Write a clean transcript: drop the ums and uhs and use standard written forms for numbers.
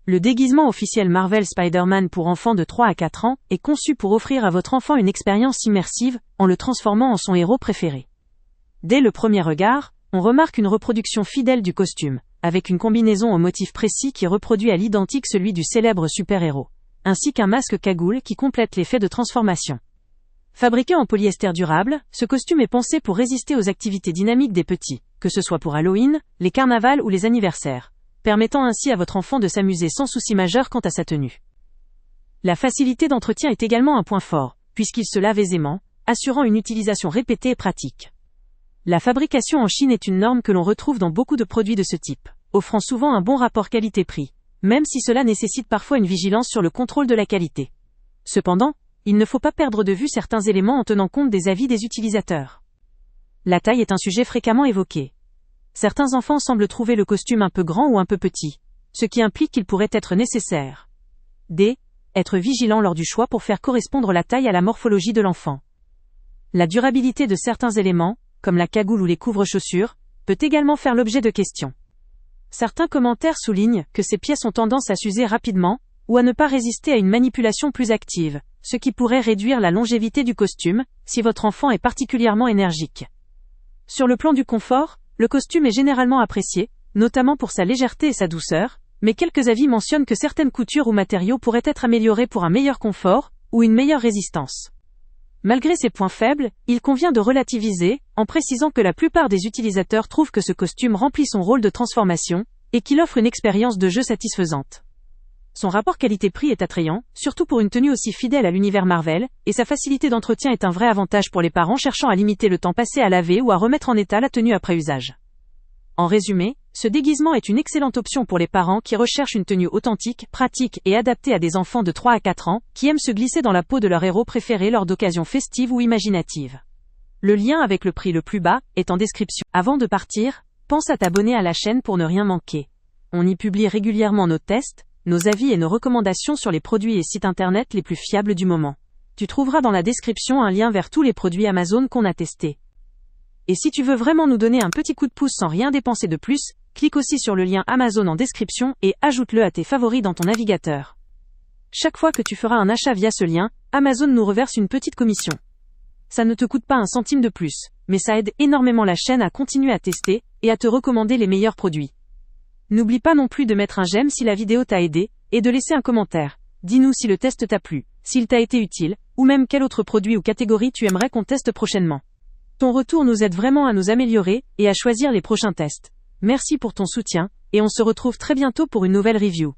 Le déguisement officiel Marvel Spider-Man pour enfants de 3 à 4 ans est conçu pour offrir à votre enfant une expérience immersive en le transformant en son héros préféré. Dès le premier regard, on remarque une reproduction fidèle du costume, avec une combinaison au motif précis qui reproduit à l'identique celui du célèbre super-héros, ainsi qu'un masque cagoule qui complète l'effet de transformation. Fabriqué en polyester durable, ce costume est pensé pour résister aux activités dynamiques des petits, que ce soit pour Halloween, les carnavals ou les anniversaires, permettant ainsi à votre enfant de s'amuser sans souci majeur quant à sa tenue. La facilité d'entretien est également un point fort, puisqu'il se lave aisément, assurant une utilisation répétée et pratique. La fabrication en Chine est une norme que l'on retrouve dans beaucoup de produits de ce type, offrant souvent un bon rapport qualité-prix, même si cela nécessite parfois une vigilance sur le contrôle de la qualité. Cependant, il ne faut pas perdre de vue certains éléments en tenant compte des avis des utilisateurs. La taille est un sujet fréquemment évoqué. Certains enfants semblent trouver le costume un peu grand ou un peu petit, ce qui implique qu'il pourrait être nécessaire être vigilant lors du choix pour faire correspondre la taille à la morphologie de l'enfant. La durabilité de certains éléments, comme la cagoule ou les couvre-chaussures, peut également faire l'objet de questions. Certains commentaires soulignent que ces pièces ont tendance à s'user rapidement, ou à ne pas résister à une manipulation plus active, ce qui pourrait réduire la longévité du costume, si votre enfant est particulièrement énergique. Sur le plan du confort, le costume est généralement apprécié, notamment pour sa légèreté et sa douceur, mais quelques avis mentionnent que certaines coutures ou matériaux pourraient être améliorés pour un meilleur confort, ou une meilleure résistance. Malgré ces points faibles, il convient de relativiser, en précisant que la plupart des utilisateurs trouvent que ce costume remplit son rôle de transformation, et qu'il offre une expérience de jeu satisfaisante. Son rapport qualité-prix est attrayant, surtout pour une tenue aussi fidèle à l'univers Marvel, et sa facilité d'entretien est un vrai avantage pour les parents cherchant à limiter le temps passé à laver ou à remettre en état la tenue après usage. En résumé, ce déguisement est une excellente option pour les parents qui recherchent une tenue authentique, pratique et adaptée à des enfants de 3 à 4 ans, qui aiment se glisser dans la peau de leur héros préféré lors d'occasions festives ou imaginatives. Le lien avec le prix le plus bas est en description. Avant de partir, pense à t'abonner à la chaîne pour ne rien manquer. On y publie régulièrement nos tests, nos avis et nos recommandations sur les produits et sites internet les plus fiables du moment. Tu trouveras dans la description un lien vers tous les produits Amazon qu'on a testés. Et si tu veux vraiment nous donner un petit coup de pouce sans rien dépenser de plus, clique aussi sur le lien Amazon en description et ajoute-le à tes favoris dans ton navigateur. Chaque fois que tu feras un achat via ce lien, Amazon nous reverse une petite commission. Ça ne te coûte pas un centime de plus, mais ça aide énormément la chaîne à continuer à tester et à te recommander les meilleurs produits. N'oublie pas non plus de mettre un j'aime si la vidéo t'a aidé, et de laisser un commentaire. Dis-nous si le test t'a plu, s'il t'a été utile, ou même quel autre produit ou catégorie tu aimerais qu'on teste prochainement. Ton retour nous aide vraiment à nous améliorer, et à choisir les prochains tests. Merci pour ton soutien, et on se retrouve très bientôt pour une nouvelle review.